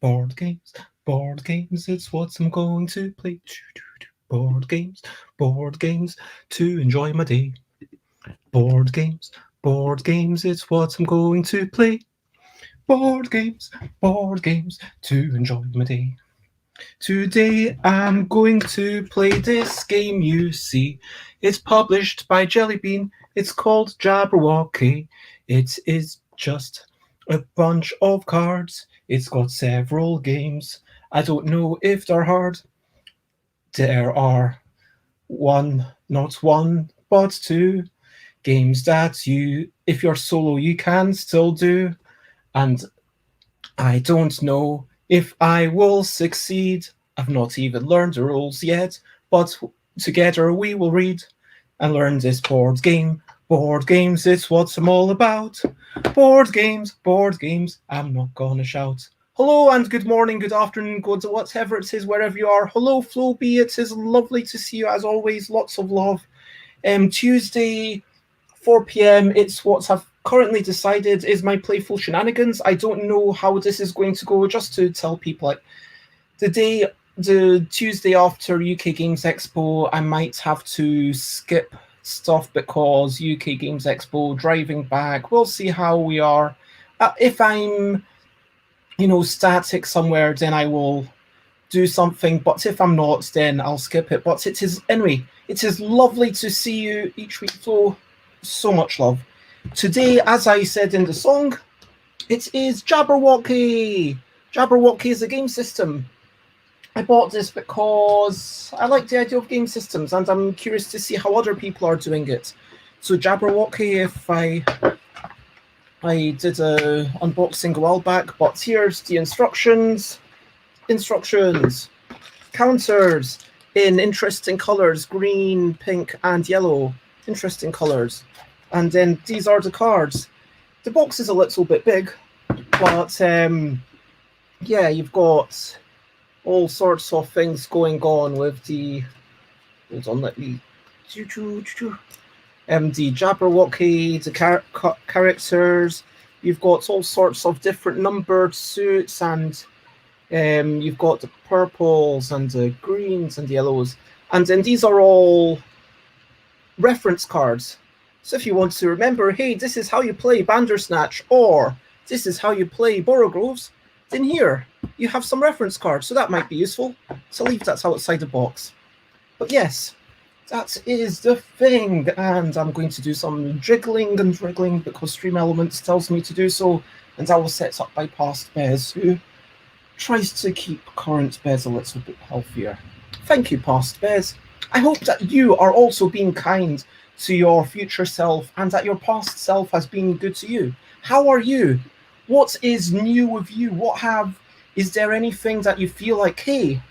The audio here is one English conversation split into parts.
Board games, board games, it's what I'm going to play. Board games to enjoy my day. Board games, it's what I'm going to play. Board games to enjoy my day. Today I'm going to play this game you see. It's published by Jellybean. It's called Jabberwocky. It is just a bunch of cards. It's got several games. I don't know if they're hard. There are not one, but two games that you, if you're solo, you can still do. And I don't know if I will succeed. I've not even learned the rules yet, but together we will read and learn this board game. Board games, it's what I'm all about. Board games, I'm not gonna shout. Hello and good morning, good afternoon, good whatever it is, wherever you are. Hello, Floby, it is lovely to see you as always. Lots of love. Tuesday, 4 p.m. It's what I've currently decided is my playful shenanigans. I don't know how this is going to go. Just to tell people, like the Tuesday after UK Games Expo, I might have to skip stuff because UK Games Expo, driving back. We'll see how we are. If I'm, static somewhere, then I will do something. But if I'm not, then I'll skip it. But it is lovely to see you each week. So much love. Today, as I said in the song, it is Jabberwocky. Jabberwocky is a game system. I bought this because I like the idea of game systems and I'm curious to see how other people are doing it. So Jabberwocky, if I did a unboxing a while back, but here's the instructions. Counters in interesting colors, green, pink, and yellow. Interesting colors. And then these are the cards. The box is a little bit big, but yeah, you've got all sorts of things going on with the. Hold on, let me. The Jabberwocky, the characters. You've got all sorts of different numbered suits, and you've got the purples and the greens and the yellows, and then these are all reference cards. So if you want to remember, hey, this is how you play Bandersnatch, or this is how you play Borogroves, then here you have some reference cards, so that might be useful. So leave that outside the box. But yes, that is the thing, and I'm going to do some jiggling and wriggling because Stream Elements tells me to do so, and I was set up by past Bez, who tries to keep current Bez a little bit healthier. Thank you, past Bez. I hope that you are also being kind to your future self and that your past self has been good to you. How are you? What is new with you? Is there anything that you feel like, hey,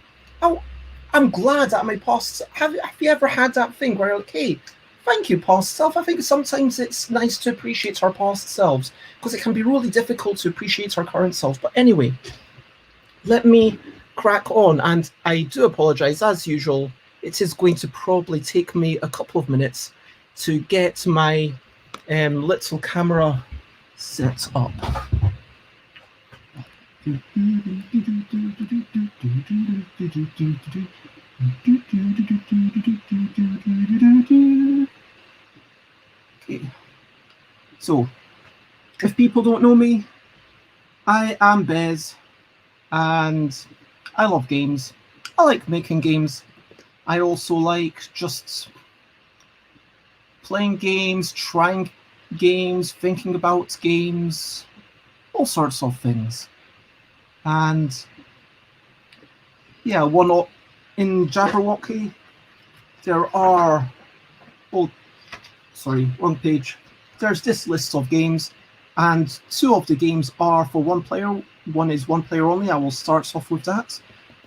I'm glad that my past, have you ever had that thing where you're like, hey, thank you, past self? I think sometimes it's nice to appreciate our past selves because it can be really difficult to appreciate our current selves. But anyway, let me crack on, and I do apologize as usual. It is going to probably take me a couple of minutes to get my little camera set up. Okay. So, if people don't know me, I am Bez, and I love games. I like making games. I also like just playing games, trying games, thinking about games, all sorts of things. And yeah, in Jabberwocky, there are, wrong page. There's this list of games, and two of the games are for one player. One is one player only. I will start off with that,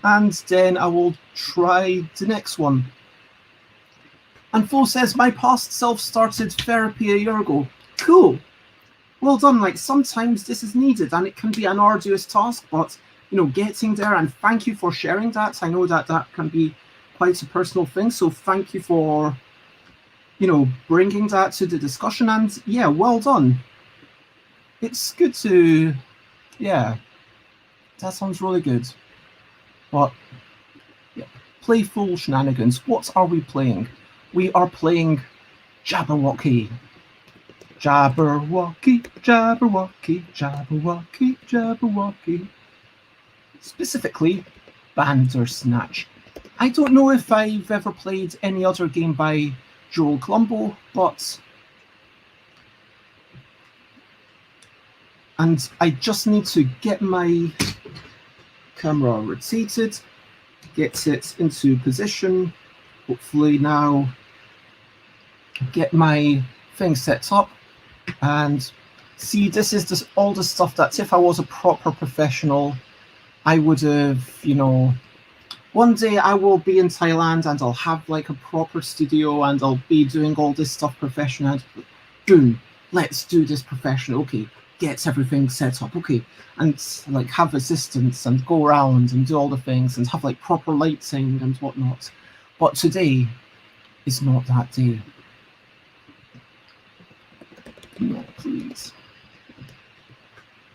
and then I will try the next one. And Flo says, my past self started therapy a year ago. Cool. Well done. Like, sometimes this is needed, and it can be an arduous task, but getting there. And thank you for sharing that. I know that that can be quite a personal thing. So thank you for, bringing that to the discussion. And yeah, well done. It's good to, yeah, that sounds really good. But yeah, Playful Shenanigans. What are we playing? We are playing Jabberwocky. Jabberwocky, Jabberwocky, Jabberwocky, Jabberwocky. Specifically, Bandersnatch. I don't know if I've ever played any other game by Joel Columbo, and I just need to get my camera rotated, get it into position, hopefully now get my thing set up, and see, this is just all the stuff that if I was a proper professional, I would have, one day I will be in Thailand and I'll have like a proper studio and I'll be doing all this stuff professional. Boom, let's do this professional. Okay, get everything set up. Okay, and like have assistants and go around and do all the things and have like proper lighting and whatnot. But today is not that day. No, please.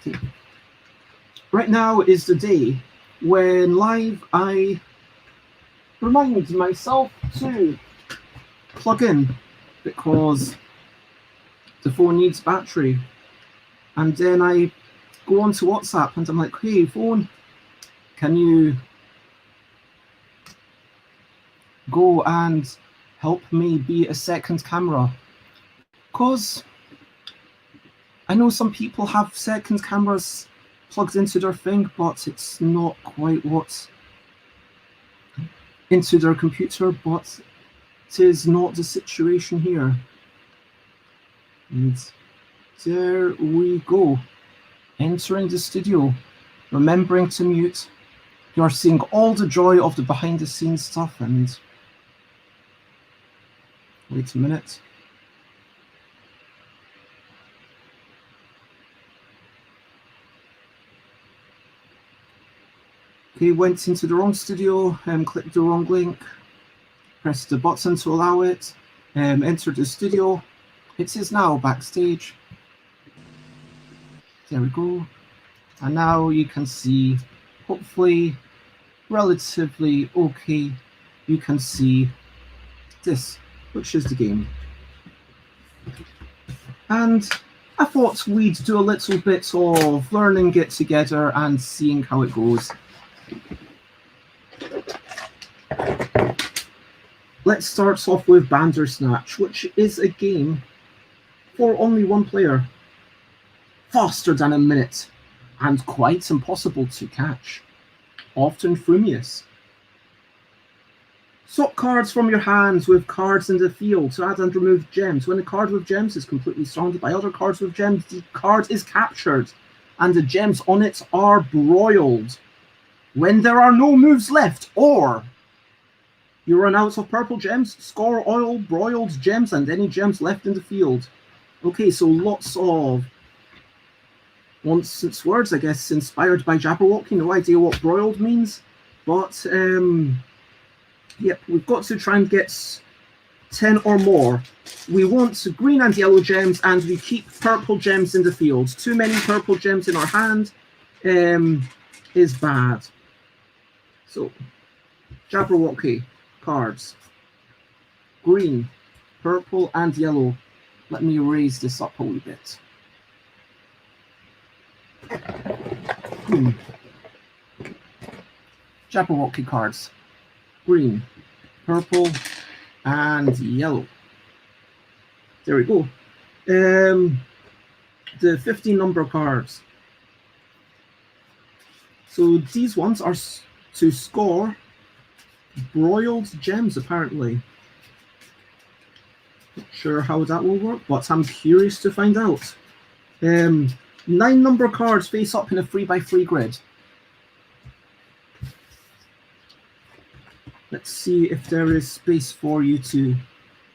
Okay. Right now is the day when live I remind myself to plug in because the phone needs battery. And then I go on to WhatsApp and I'm like, hey, phone, can you go and help me be a second camera? Because I know some people have second cameras plugged into their thing, but it's not quite what's into their computer, but it is not the situation here. And there we go. Entering the studio, remembering to mute. You're seeing all the joy of the behind the scenes stuff. And wait a minute. Okay, went into the wrong studio and clicked the wrong link. Pressed the button to allow it. Entered the studio. It is now backstage. There we go. And now you can see, hopefully, relatively okay, you can see this, which is the game. And I thought we'd do a little bit of learning it together and seeing how it goes. Let's start off with Bandersnatch, which is a game for only one player. Faster than a minute, and quite impossible to catch. Often frumious. Swap cards from your hands with cards in the field to add and remove gems. When a card with gems is completely surrounded by other cards with gems, the card is captured, and the gems on it are broiled. When there are no moves left, or you run out of purple gems, score oil, broiled gems, and any gems left in the field. Okay, so lots of nonsense words, I guess, inspired by Jabberwocky. No idea what broiled means, but yep, we've got to try and get 10 or more. We want green and yellow gems, and we keep purple gems in the field. Too many purple gems in our hand is bad. So, Jabberwocky cards. Green, purple, and yellow. Let me raise this up a wee bit. Jabberwocky cards. Green, purple, and yellow. There we go. The 15 number cards. So these ones are to score broiled gems, apparently. Not sure how that will work, but I'm curious to find out. 9 number cards face up in a 3x3 grid. Let's see if there is space for you to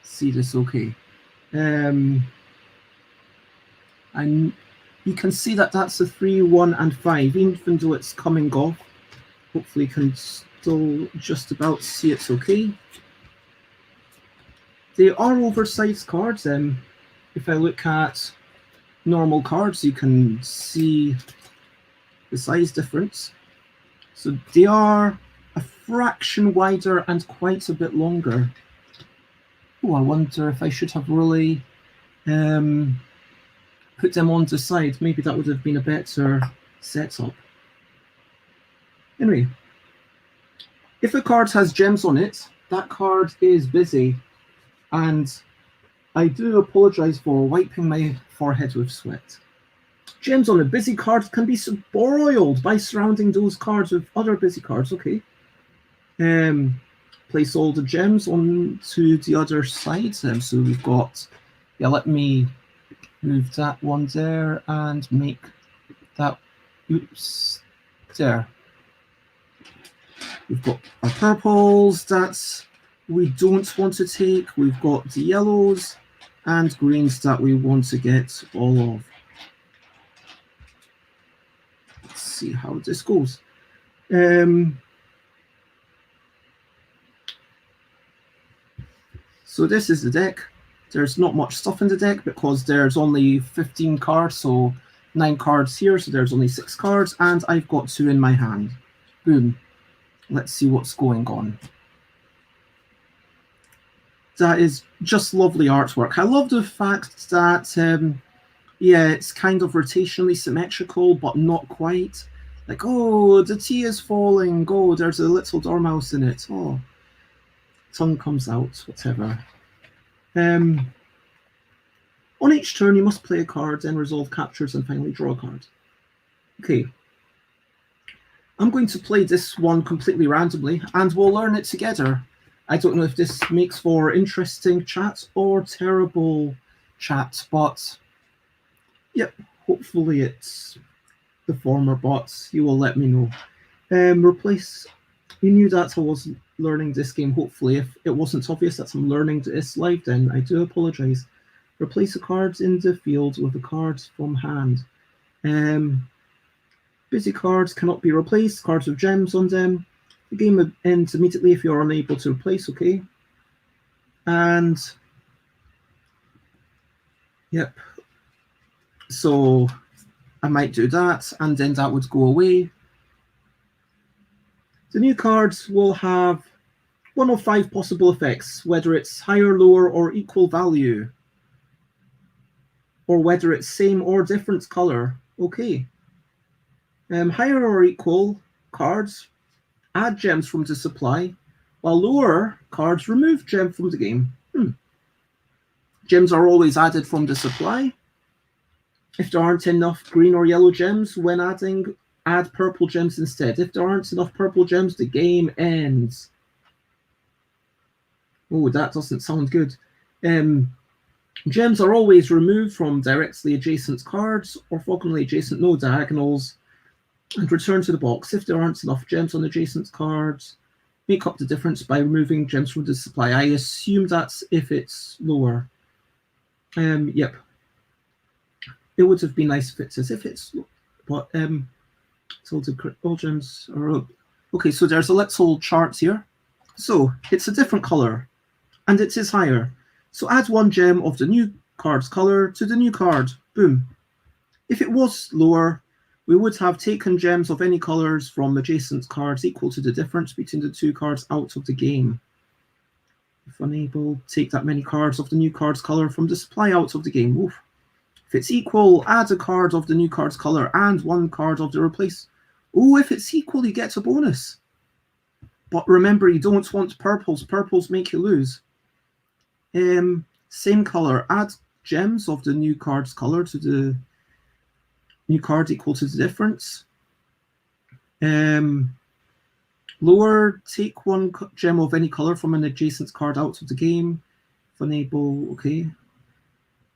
see this okay. You can see that that's a 3, 1, and 5, even though it's coming off. Hopefully you can still just about see it's okay. They are oversized cards. If I look at normal cards, you can see the size difference. So they are a fraction wider and quite a bit longer. Oh, I wonder if I should have really put them on the side. Maybe that would have been a better setup. Anyway, if a card has gems on it, that card is busy. And I do apologize for wiping my forehead with sweat. Gems on a busy card can be spoiled by surrounding those cards with other busy cards. Okay. Place all the gems onto the other side. So we've got, yeah, let me move that one there and make that, oops, there. We've got our purples that we don't want to take. We've got the yellows and greens that we want to get all of. Let's see how this goes. So this is the deck. There's not much stuff in the deck because there's only 15 cards, so 9 cards here, so there's only 6 cards, and I've got 2 in my hand. Boom. Let's see what's going on. That is just lovely artwork. I love the fact that, yeah, it's kind of rotationally symmetrical, but not quite. Like, oh, the tea is falling. Oh, there's a little dormouse in it. Oh, tongue comes out, whatever. On each turn, you must play a card, then resolve captures, and finally draw a card. Okay. I'm going to play this one completely randomly, and we'll learn it together. I don't know if this makes for interesting chat or terrible chat, but yep, hopefully it's the former, but you will let me know. Replace. You knew that I was learning this game, hopefully. If it wasn't obvious that I'm learning this live, then I do apologize. Replace the cards in the field with the cards from hand. Busy cards cannot be replaced. Cards with gems on them. The game ends immediately if you're unable to replace, okay? And, yep. So, I might do that, and then that would go away. The new cards will have one of 5 possible effects, whether it's higher, lower, or equal value, or whether it's same or different color. Okay. Higher or equal cards add gems from the supply, while lower cards remove gems from the game. Gems are always added from the supply. If there aren't enough green or yellow gems when adding, add purple gems instead. If there aren't enough purple gems, the game ends. Oh, that doesn't sound good. Gems are always removed from directly adjacent cards, orthogonally adjacent, no diagonals, and return to the box. If there aren't enough gems on adjacent cards, make up the difference by removing gems from the supply. I assume that's if it's lower. Yep. It would have been nice if it says if it's low, but so all gems are up. Okay, so there's a little chart here. So it's a different color, and it is higher. So add 1 gem of the new card's color to the new card. Boom. If it was lower, we would have taken gems of any colors from adjacent cards equal to the difference between the 2 cards out of the game. If unable, take that many cards of the new card's color from the supply out of the game. Oof. If it's equal, add a card of the new card's color and 1 card of the replace. Oh, if it's equal, you get a bonus. But remember, you don't want purples. Purples make you lose. Same color. Add gems of the new card's color to the new card equal to the difference. Lower, take 1 gem of any color from an adjacent card out of the game. If unable, okay.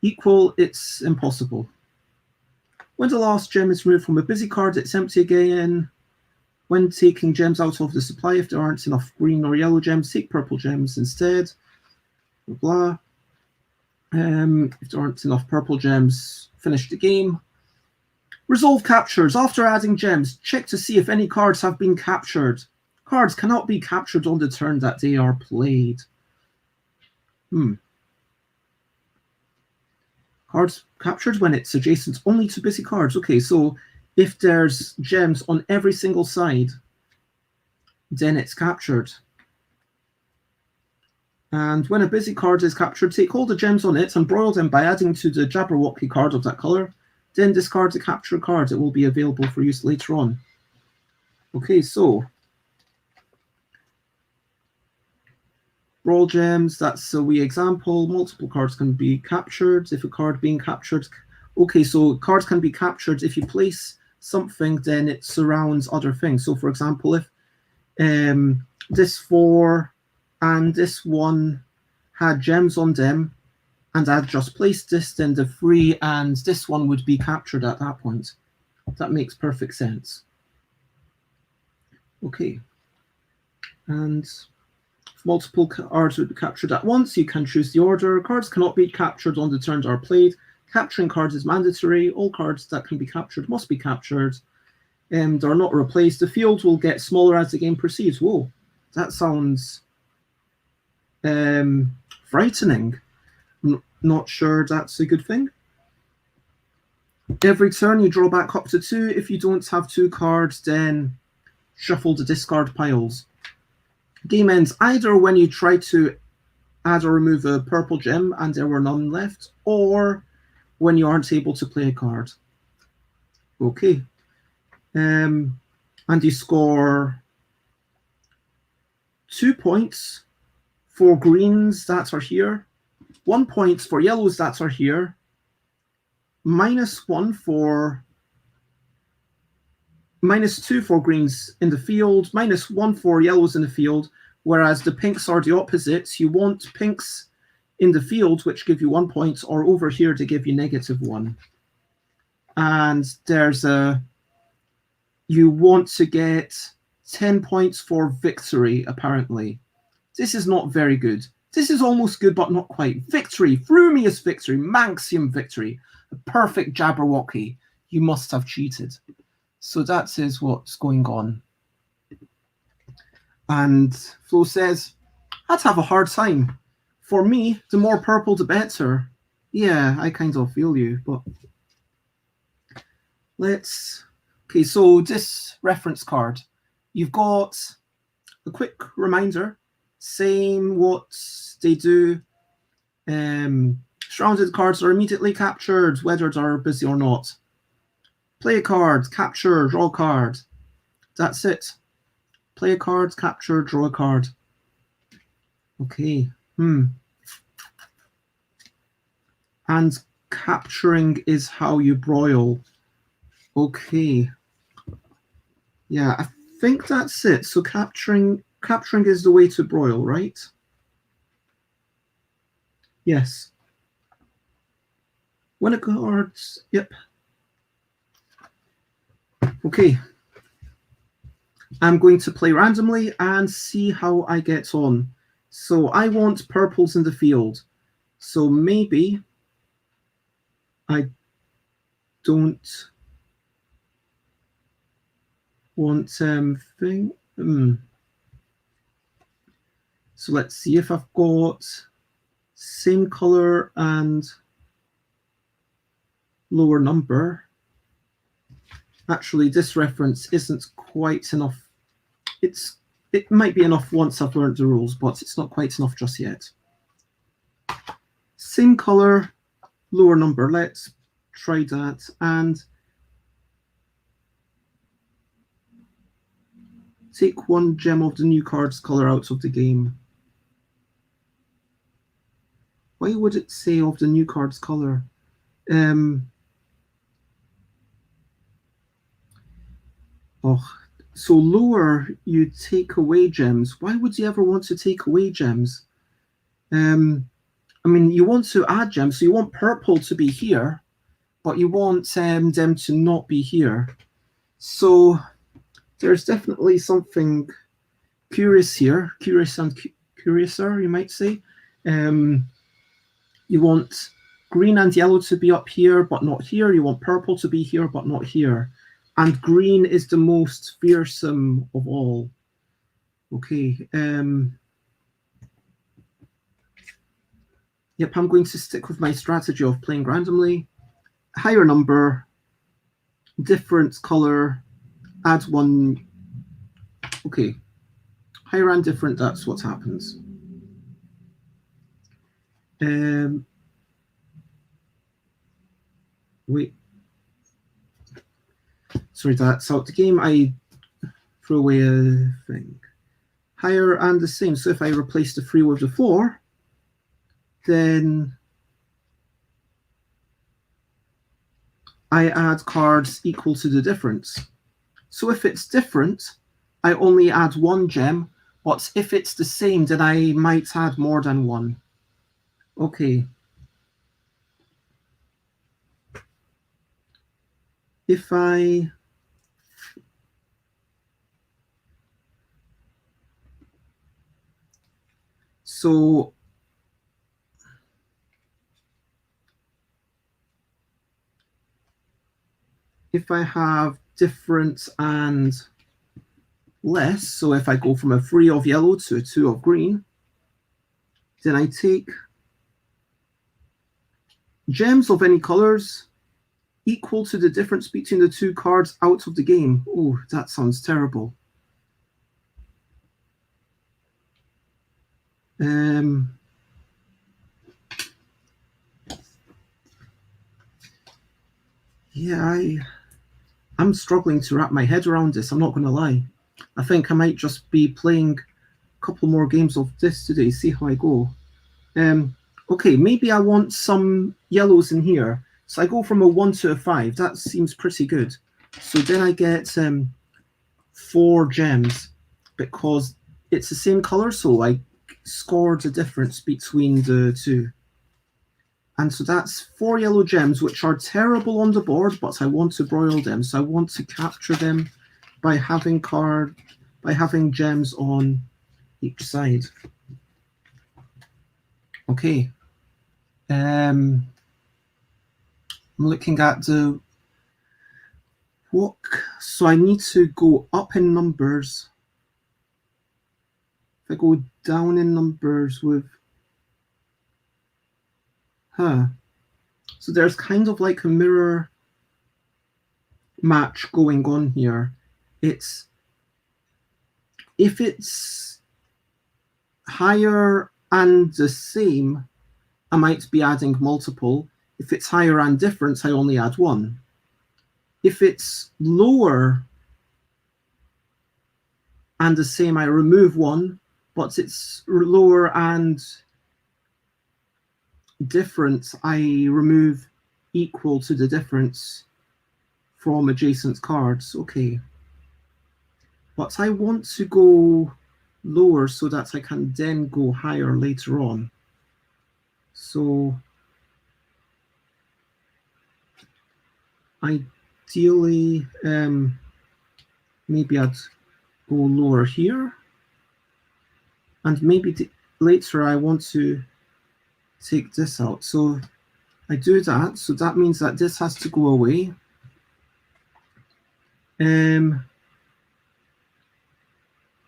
Equal, it's impossible. When the last gem is removed from a busy card, it's empty again. When taking gems out of the supply, if there aren't enough green or yellow gems, take purple gems instead. Blah, blah. If there aren't enough purple gems, finish the game. Resolve captures. After adding gems, check to see if any cards have been captured. Cards cannot be captured on the turn that they are played. Cards captured when it's adjacent only to busy cards. Okay, so if there's gems on every single side, then it's captured. And when a busy card is captured, take all the gems on it and broil them by adding to the Jabberwocky card of that color. Then discard the captured card. It will be available for use later on. Okay, so brawl gems, that's a wee example. Multiple cards can be captured. If a card being captured, okay, so cards can be captured if you place something, then it surrounds other things. So for example, if this 4 and this 1 had gems on them, and I've just placed this, then the 3 and this 1 would be captured at that point. That makes perfect sense. Okay. And if multiple cards would be captured at once, you can choose the order. Cards cannot be captured on the turn they are played. Capturing cards is mandatory. All cards that can be captured must be captured. They are not replaced. The field will get smaller as the game proceeds. Whoa, that sounds frightening. I'm not sure that's a good thing. Every turn you draw back up to 2. If you don't have 2 cards, then shuffle the discard piles. Game ends either when you try to add or remove a purple gem and there were none left, or when you aren't able to play a card. Okay. And you score 2 points for greens that are here, 1 point for yellows that are here, -2 for greens in the field, -1 for yellows in the field, whereas the pinks are the opposites. You want pinks in the field, which give you 1 point, or over here to give you -1. And there's you want to get 10 points for victory, apparently. This is not very good. This is almost good, but not quite. Victory, frumious victory, Manxium victory, a perfect Jabberwocky. You must have cheated. So that is what's going on. And Flo says, I'd have a hard time. For me, the more purple, the better. Yeah, I kind of feel you, but let's... Okay, so this reference card, you've got a quick reminder saying what they do. Surrounded cards are immediately captured, whether they're busy or not. Play a card, capture, draw a card. That's it. Play a card, capture, draw a card. Okay. And capturing is how you broil. Okay. Yeah, I think that's it. So capturing is the way to broil, right? Yes. When a card, yep. Okay. I'm going to play randomly and see how I get on. So I want purples in the field. So maybe I don't want thing. So let's see if I've got same color and lower number. Actually, this reference isn't quite enough. It might be enough once I've learned the rules, but it's not quite enough just yet. Same color, lower number. Let's try that. And take 1 gem of the new card's color out of the game. Why would it say of the new card's color? So lower, you take away gems. Why would you ever want to take away gems? I mean, you want to add gems, so you want purple to be here, but you want them to not be here. So there's definitely something curious here, curious and curiouser, you might say. You want green and yellow to be up here, but not here. You want purple to be here, but not here. And green is the most fearsome of all. Okay. Yep, I'm going to stick with my strategy of playing randomly. Higher number, different color, add one. Okay. Higher and different, that's what happens. Wait. Sorry, that's out the game. I throw away a thing. Higher and the same. So if I replace the 3 with the 4, then I add cards equal to the difference. So if it's different, I only add 1 gem, but if it's the same, then I might add more than 1. Okay. If I... So if I have different and less, so if I go from a 3 of yellow to a 2 of green, then I take gems of any colors equal to the difference between the 2 cards out of the game. Oh, that sounds terrible. Yeah, I'm struggling to wrap my head around this, I'm not going to lie. I think I might just be playing a couple more games of this today, see how I go. Okay, maybe I want some yellows in here. So I go from a 1 to a 5. That seems pretty good. So then I get 4 gems because it's the same color, so I scored the difference between the 2. And so that's 4 yellow gems, which are terrible on the board, but I want to broil them. So I want to capture them by having gems on each side. Okay. I'm looking at the walk. So I need to go up in numbers. If I go down in numbers with so there's kind of like a mirror match going on here. If it's higher and the same, I might be adding multiple. If it's higher and different, I only add 1. If it's lower and the same, I remove 1, but it's lower and different, I remove equal to the difference from adjacent cards. Okay. But I want to go lower so that I can then go higher later on. So ideally, maybe I'd go lower here. And maybe later I want to take this out. So I do that. So that means that this has to go away.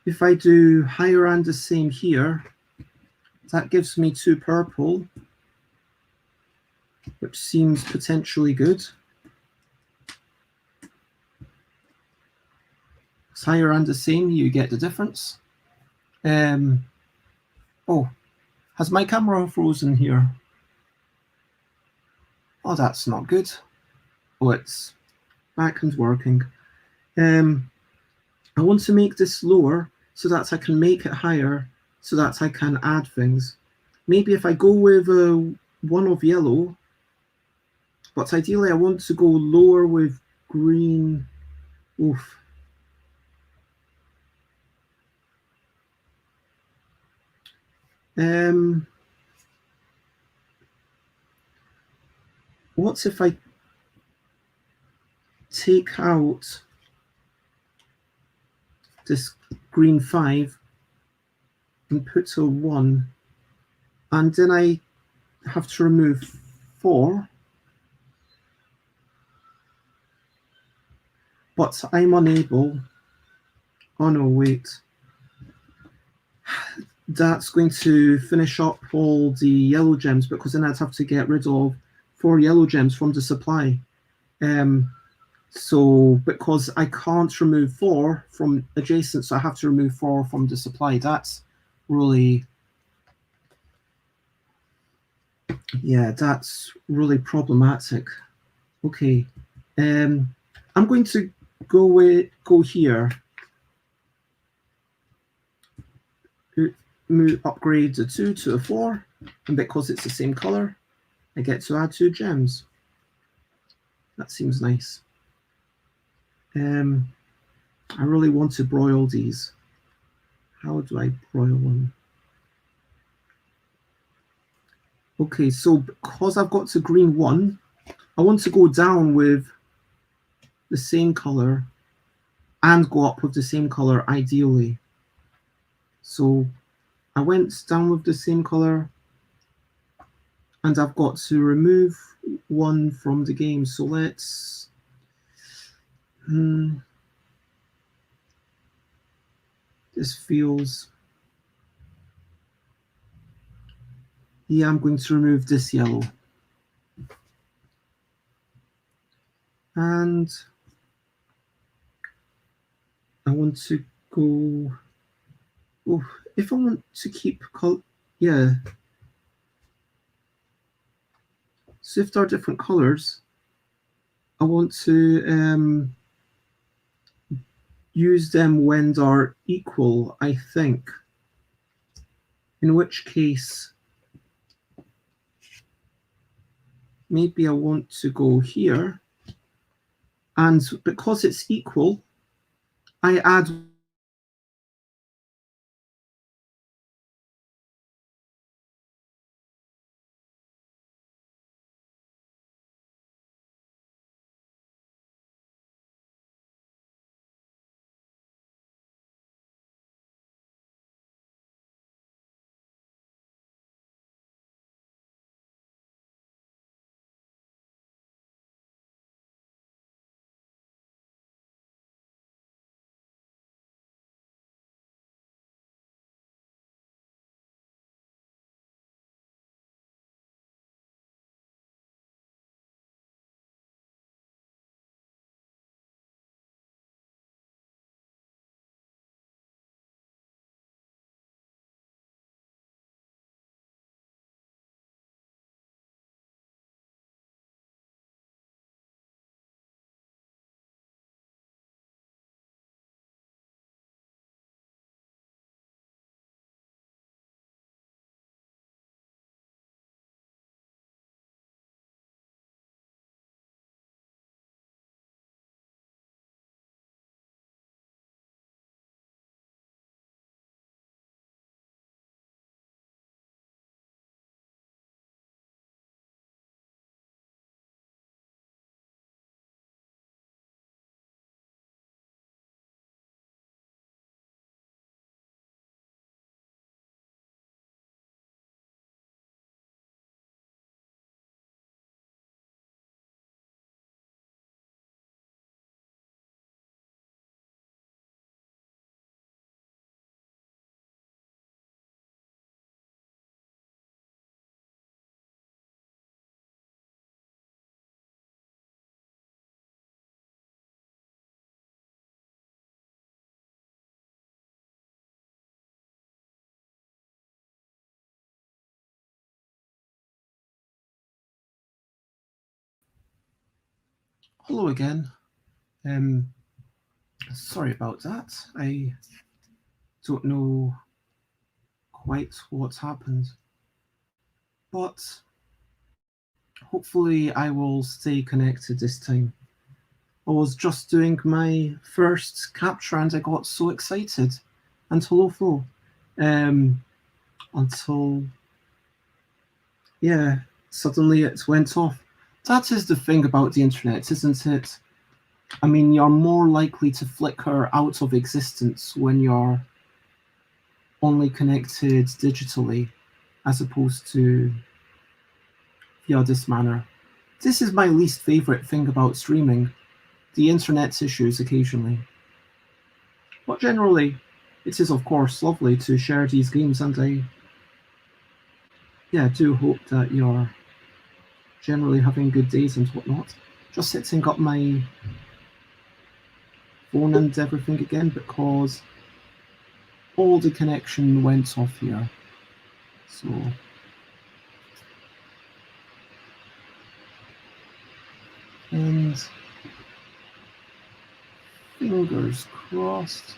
If I do higher and the same here, that gives me 2 purple, which seems potentially good. It's higher and the same, you get the difference. Oh, has my camera frozen here? Oh, that's not good. Oh, it's back and working. I want to make this lower so that I can make it higher so that I can add things. Maybe if I go with 1 of yellow, but ideally I want to go lower with green. Oof. What if I take out this green 5 and put a 1, and then I have to remove 4, but I'm unable. Oh no, wait. That's going to finish up all the yellow gems, because then I'd have to get rid of 4 yellow gems from the supply. So because I can't remove 4 from adjacent, so I have to remove 4 from the supply. That's really, yeah, that's really problematic. Okay, I'm going to go here. Upgrade the 2 to a 4, and because it's the same color, I get to add 2 gems. That seems nice. I really want to broil these. How do I broil them? Okay, so because I've got to green 1, I want to go down with the same color and go up with the same color, ideally. So I went down with the same color, and I've got to remove 1 from the game. So let's... this feels... Yeah, I'm going to remove this yellow. And I want to go... Oh, if I want to keep... Yeah. So if there are different colors, I want to use them when they're equal, I think. In which case, maybe I want to go here. And because it's equal, I add Hello again. Sorry about that. I don't know quite what's happened, but hopefully I will stay connected this time. I was just doing my first capture and I got so excited until overflow. Until, yeah, suddenly it went off. That is the thing about the internet, isn't it? I mean, you're more likely to flicker out of existence when you're only connected digitally, as opposed to Yeah, this manner. This is my least favourite thing about streaming. The internet's issues occasionally. But generally, it is of course lovely to share these games, and I do hope that you're generally having good days and whatnot. Just setting up my phone and everything again because all the connection went off here. So and fingers crossed.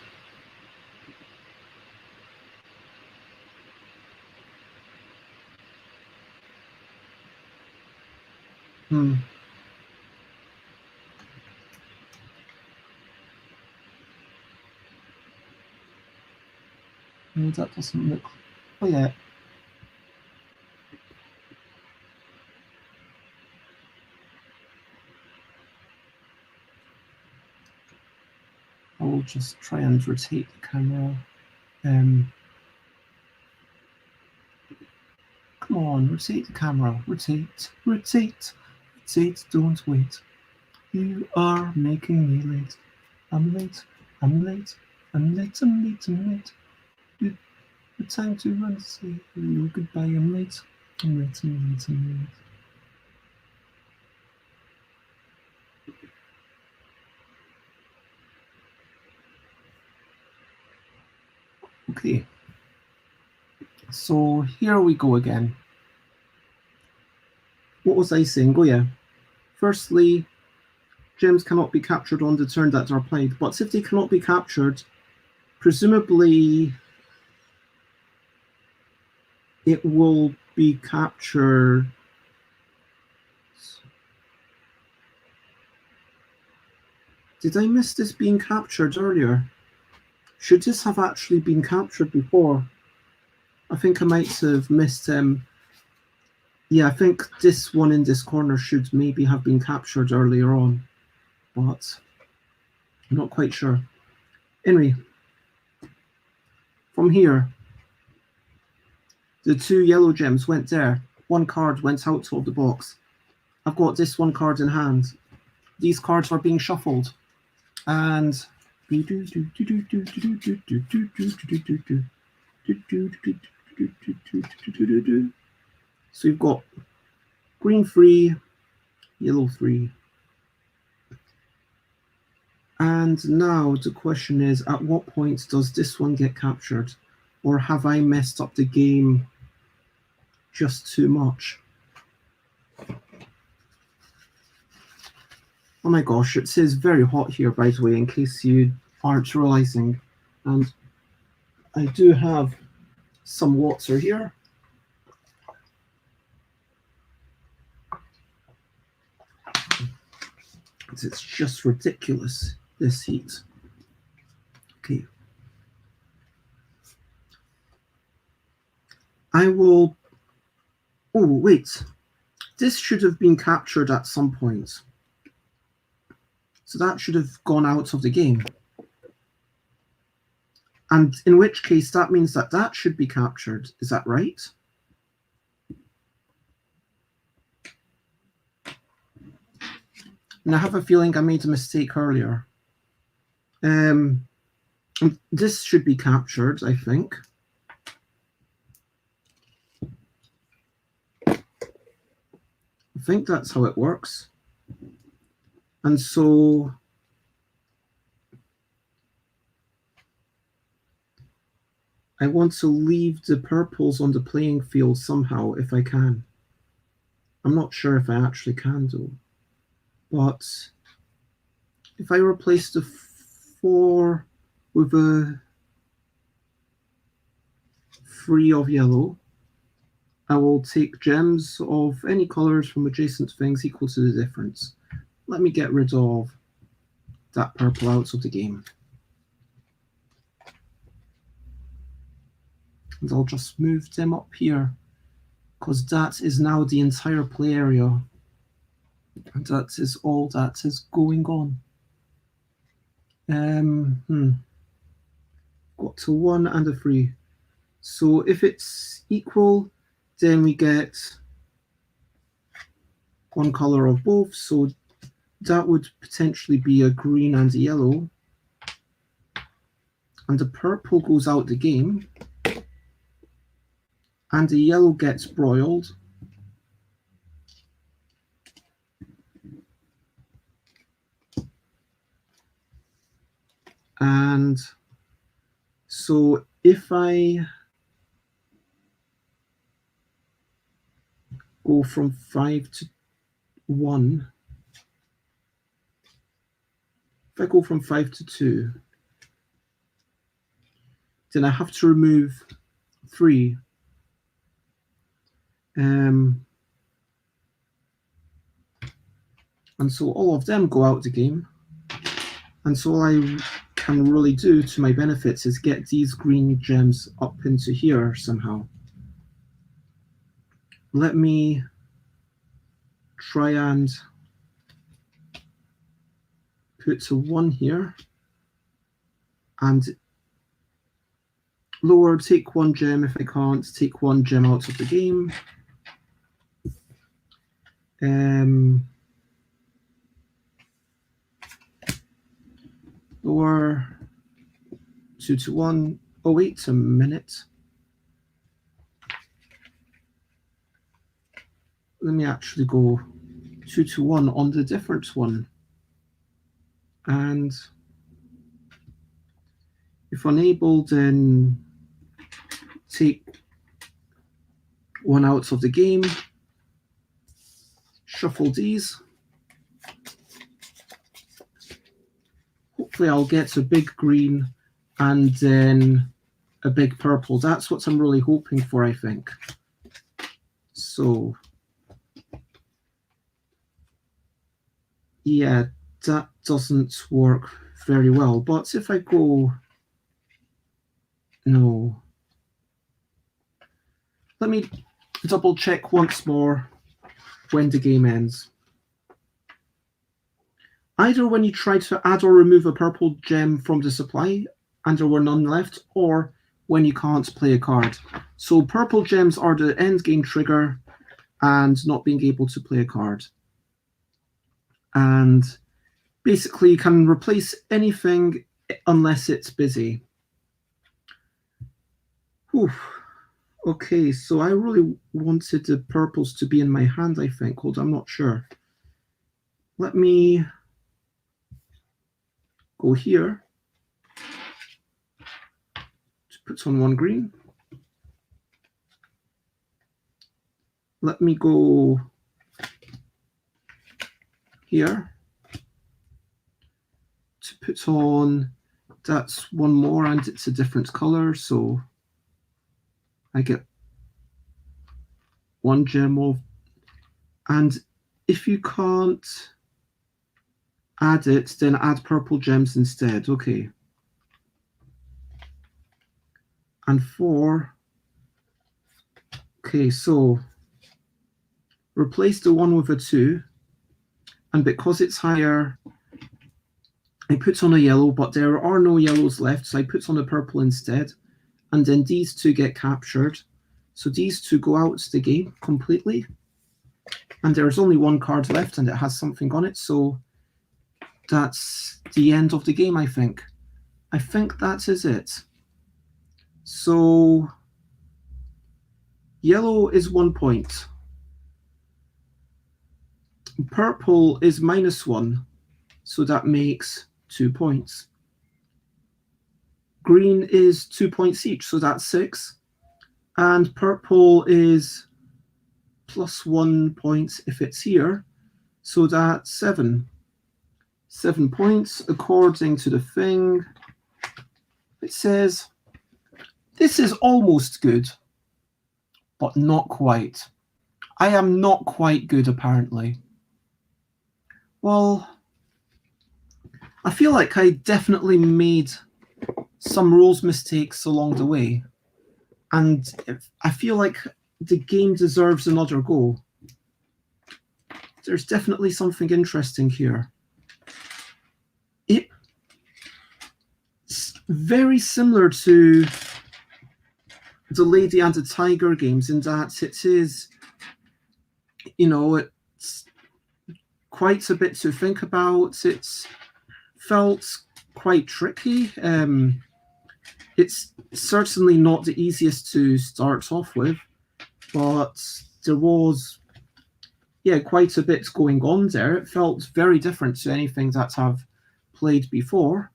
No, that doesn't look. Oh yeah. I'll just try and rotate the camera. Come on, rotate the camera. Rotate, rotate, rotate, don't wait. You are making me late. I'm late, I'm late, I'm late, I'm late, I'm late. The time to run, say hello, goodbye, I'm late. I'm late, I'm late, I'm late. Okay. So here we go again. What was I saying? Oh yeah. Firstly, gems cannot be captured on the turn that are played, but if they cannot be captured, presumably it will be captured. Did I miss this being captured earlier? Should this have actually been captured before? I think I might have missed yeah, I think this one in this corner should maybe have been captured earlier on, but I'm not quite sure. Anyway, from here, the 2 yellow gems went there. 1 card went out of the box. I've got this 1 card in hand. These cards are being shuffled. And so you've got green 3, yellow 3. And now the question is, at what point does this one get captured? Or have I messed up the game just too much? Oh my gosh, it says very hot here, by the way, in case you aren't realizing. And I do have some water here. It's just ridiculous, this heat. Okay. I will... Oh, wait. This should have been captured at some point. So that should have gone out of the game. And in which case, that means that that should be captured. Is that right? And I have a feeling I made a mistake earlier. This should be captured, I think. I think that's how it works. And so I want to leave the purples on the playing field somehow if I can. I'm not sure if I actually can though. But if I replace the 4 with a 3 of yellow, I will take gems of any colors from adjacent things equal to the difference. Let me get rid of that purple out of the game. And I'll just move them up here, because that is now the entire play area. And that is all that is going on. Got to 1 and a 3. So if it's equal, then we get one colour of both, so that would potentially be a green and a yellow. And the purple goes out the game, and the yellow gets broiled. And so if I go from 5 to 1, if I go from 5 to 2, then I have to remove 3. And so all of them go out the game. And so all I can really do to my benefits is get these green gems up into here somehow. Let me try and put a 1 here and lower, take 1 gem if I can't, take 1 gem out of the game. Lower 2 to 1. Oh, wait a minute. Let me actually go 2 to 1 on the different one. And if unable, then take 1 out of the game. Shuffle these. Hopefully I'll get a big green and then a big purple. That's what I'm really hoping for, I think. So, yeah, that doesn't work very well. But if I go... No. Let me double check once more when the game ends. Either when you try to add or remove a purple gem from the supply and there were none left, or when you can't play a card. So purple gems are the end game trigger and not being able to play a card. And basically you can replace anything unless it's busy. Whew. Okay, so I really wanted the purples to be in my hand, I think. Hold on, I'm not sure. Let me go here to put on 1 green. Let me go here to put on, that's 1 more and it's a different color, so I get 1 gem of, and if you can't add it, then add purple gems instead. Okay. And 4. Okay, so replace the 1 with a 2. And because it's higher, I put on a yellow, but there are no yellows left, so I put on a purple instead. And then these 2 get captured. So these 2 go out the game completely. And there's only 1 card left and it has something on it, so that's the end of the game, I think. I think that is it. So yellow is 1 point. Purple is -1, so that makes 2 points. Green is 2 points each, so that's 6. And purple is +1 point if it's here, so that's 7. 7 points according to the thing. It says, this is almost good, but not quite. I am not quite good, apparently. Well, I feel like I definitely made some rules mistakes along the way, and I feel like the game deserves another go. There's definitely something interesting here. It's very similar to the Lady and the Tiger games in that it is, you know, it's quite a bit to think about. It's felt quite tricky. It's certainly not the easiest to start off with, but there was, yeah, quite a bit going on there. It felt very different to anything that I've played before.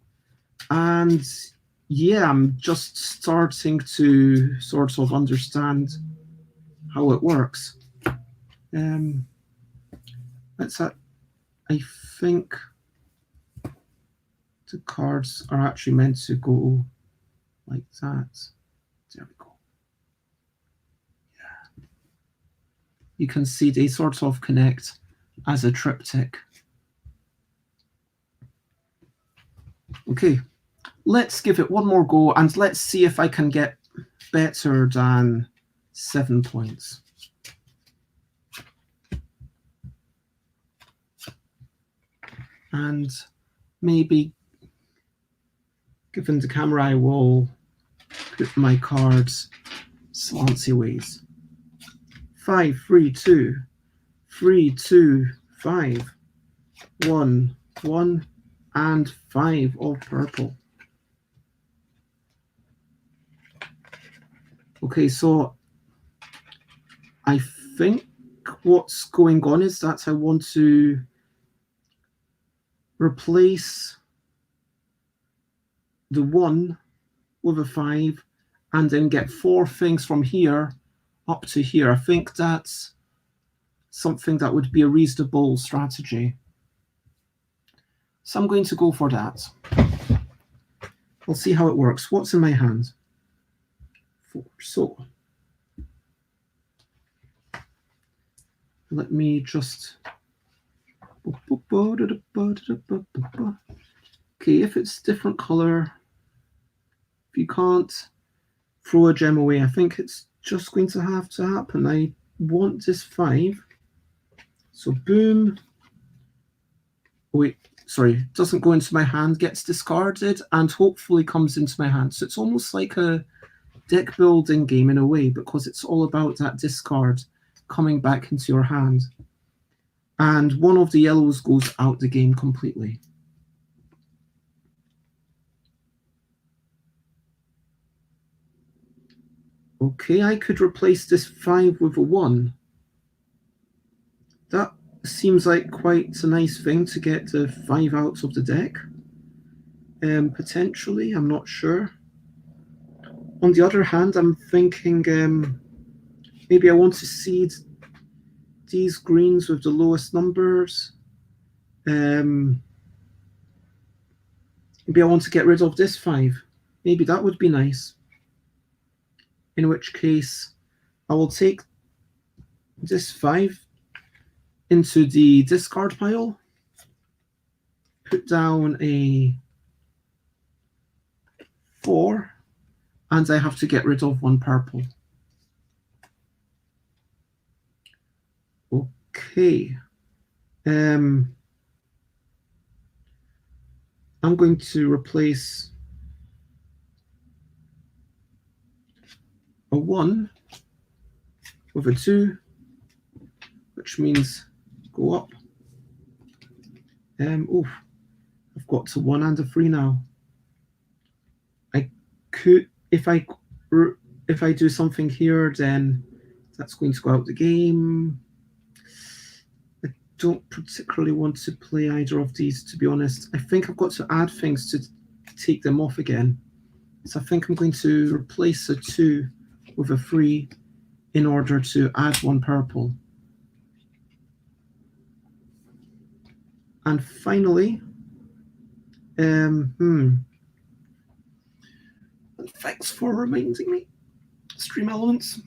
And yeah, I'm just starting to sort of understand how it works. Let's I think the cards are actually meant to go like that. There we go. Yeah. You can see they sort of connect as a triptych. Okay, let's give it one more go and let's see if I can get better than 7 points. And maybe, given the camera, I will put my cards slanty ways. 5, 3, 2, 3, 2, 5, 1, 1, and 5 of purple. Okay, so I think what's going on is that I want to replace the 1 with a 5 and then get 4 things from here up to here. I think that's something that would be a reasonable strategy. So I'm going to go for that. We'll see how it works. What's in my hand? 4. So let me just... Okay, if it's different color, if you can't throw a gem away, I think it's just going to have to happen. I want this 5. So boom. Oh, wait, sorry, doesn't go into my hand, gets discarded, and hopefully comes into my hand. So it's almost like a deck building game in a way, because it's all about that discard coming back into your hand. And one of the yellows goes out the game completely. Okay, I could replace this 5 with a 1. That seems like quite a nice thing to get the 5 out of the deck. Potentially, I'm not sure. On the other hand, I'm thinking maybe I want to seed these greens with the lowest numbers. Maybe I want to get rid of this 5. Maybe that would be nice. In which case, I will take this 5 into the discard pile, put down a 4, and I have to get rid of 1 purple. Okay. I'm going to replace a 1 with a 2, which means go up. Oof, I've got to 1 and a 3 now. I could, if I do something here, then that's going to go out the game. I don't particularly want to play either of these, to be honest. I think I've got to add things to take them off again. So I think I'm going to replace a 2 with a 3 in order to add 1 purple. And finally, thanks for reminding me, stream elements.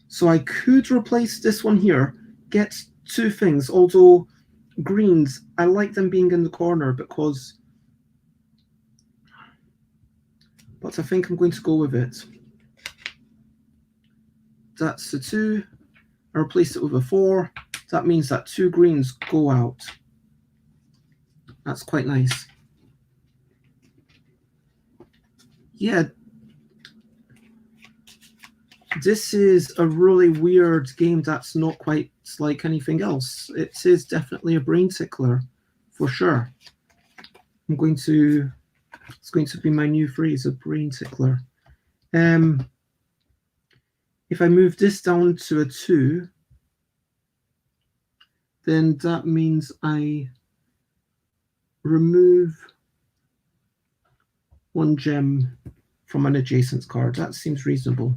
So I could replace this one here, get 2 things, although greens, I like them being in the corner because, but I think I'm going to go with it. That's a 2, I replace it with a 4, that means that 2 greens go out. That's quite nice. Yeah. This is a really weird game that's not quite like anything else. It is definitely a brain tickler, for sure. It's going to be my new phrase, a brain tickler. If I move this down to a 2, then that means I remove 1 gem from an adjacent card. That seems reasonable.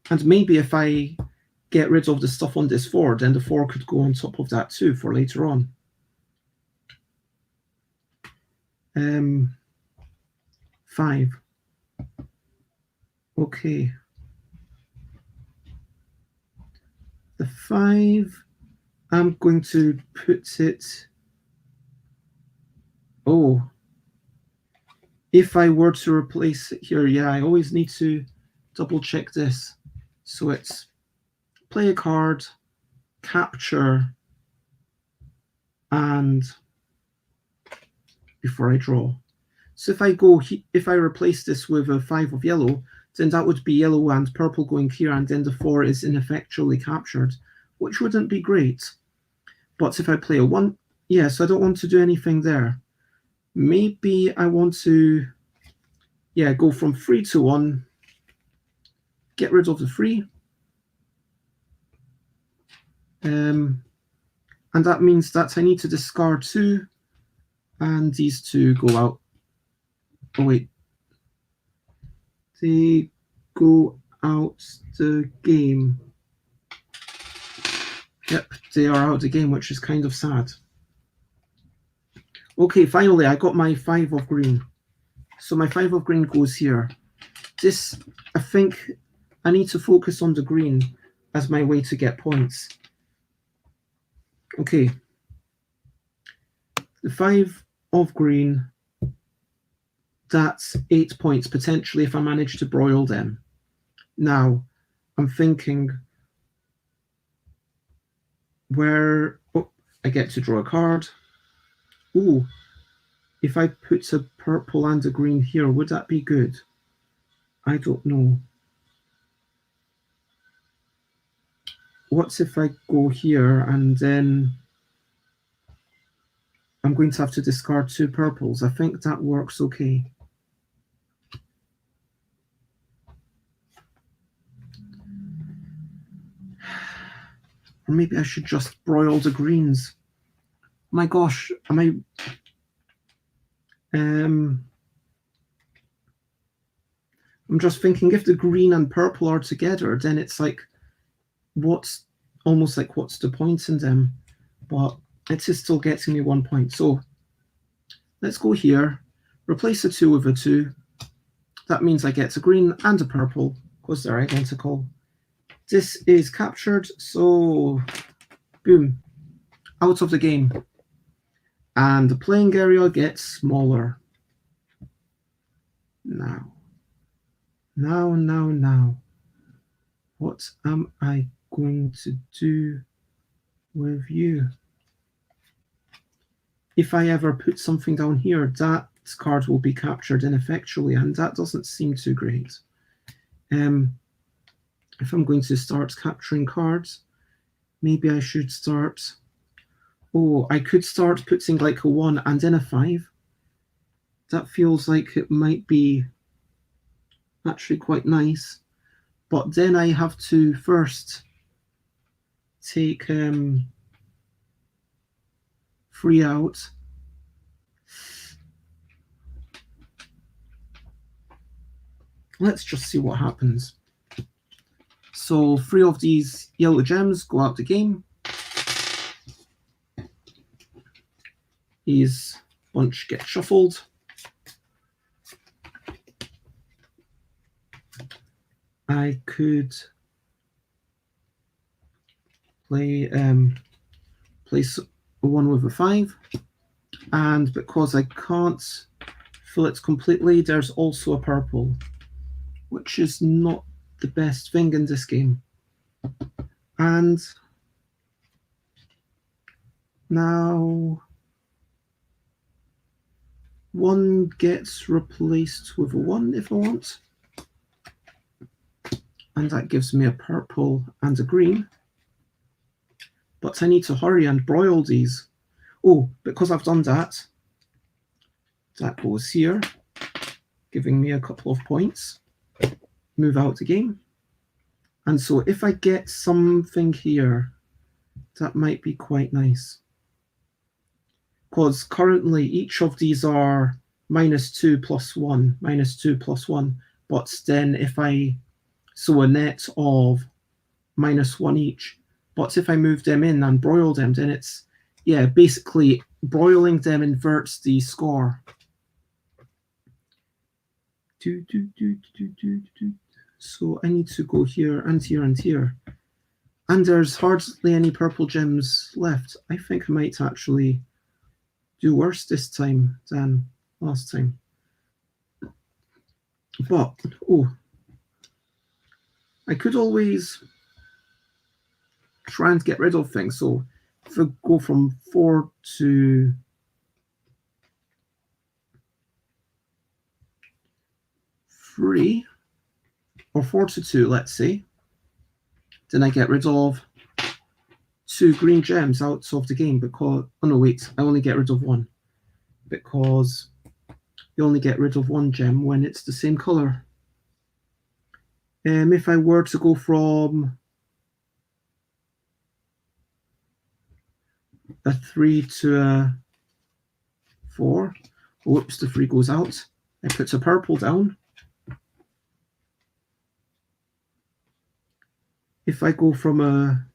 And maybe if I get rid of the stuff on this 4, then the 4 could go on top of that too for later on. 5. Okay. The 5, I'm going to put it... Oh. If I were to replace it here, yeah, I always need to double check this. So it's play a card, capture, and before I draw. So if I replace this with a 5 of yellow, then that would be yellow and purple going here, and then the 4 is ineffectually captured, which wouldn't be great. But if I play a 1, yeah, so I don't want to do anything there. Maybe I want to, yeah, go from 3 to 1, get rid of the 3. And that means that I need to discard 2, and these 2 go out. Oh wait, they go out the game. Yep, they are out the game, which is kind of sad. Okay, finally I got my 5 of green. So my 5 of green goes here. This, I think I need to focus on the green as my way to get points. Okay. The 5 of green, that's 8 points potentially if I manage to broil them. Now, I'm thinking where... Oh, I get to draw a card. Ooh, if I put a purple and a green here, would that be good? I don't know. What if I go here and then I'm going to have to discard 2 purples? I think that works okay. Or maybe I should just broil the greens. My gosh, am I... I'm just thinking if the green and purple are together, then it's like, what's the point in them? But it is still getting me 1 point. So let's go here, replace a 2 with a 2. That means I get a green and a purple because they're identical. This is captured, so boom, out of the game. And the playing area gets smaller. Now. What am I going to do with you? If I ever put something down here, that card will be captured ineffectually, and that doesn't seem too great. If I'm going to start capturing cards, maybe I should start... Oh, I could start putting like a 1 and then a 5. That feels like it might be actually quite nice. But then I have to first take 3 out. Let's just see what happens. So 3 of these yellow gems go out the game. These bunch get shuffled. I could place a 1 with a 5, and because I can't fill it completely, there's also a purple, which is not the best thing in this game. And now 1 gets replaced with a 1 if I want. And that gives me a purple and a green. But I need to hurry and broil these. Oh, because I've done that, that goes here, giving me a couple of points. Move out the game. And so if I get something here, that might be quite nice. Because currently each of these are -2 plus 1, -2 plus 1. But then if I, so a net of -1 each. But if I move them in and broil them, then it's, yeah, basically broiling them inverts the score. So I need to go here and here and here. And there's hardly any purple gems left. I think I might actually do worse this time than last time. But, oh, I could always try and get rid of things. So if I go from 4 to 3, or 4 to 2, let's say, then I get rid of 2 green gems out of the game because, oh no, wait, I only get rid of 1 because you only get rid of 1 gem when it's the same color. If I were to go from a 3 to a 4, whoops, the 3 goes out. I put a purple down. If I go from a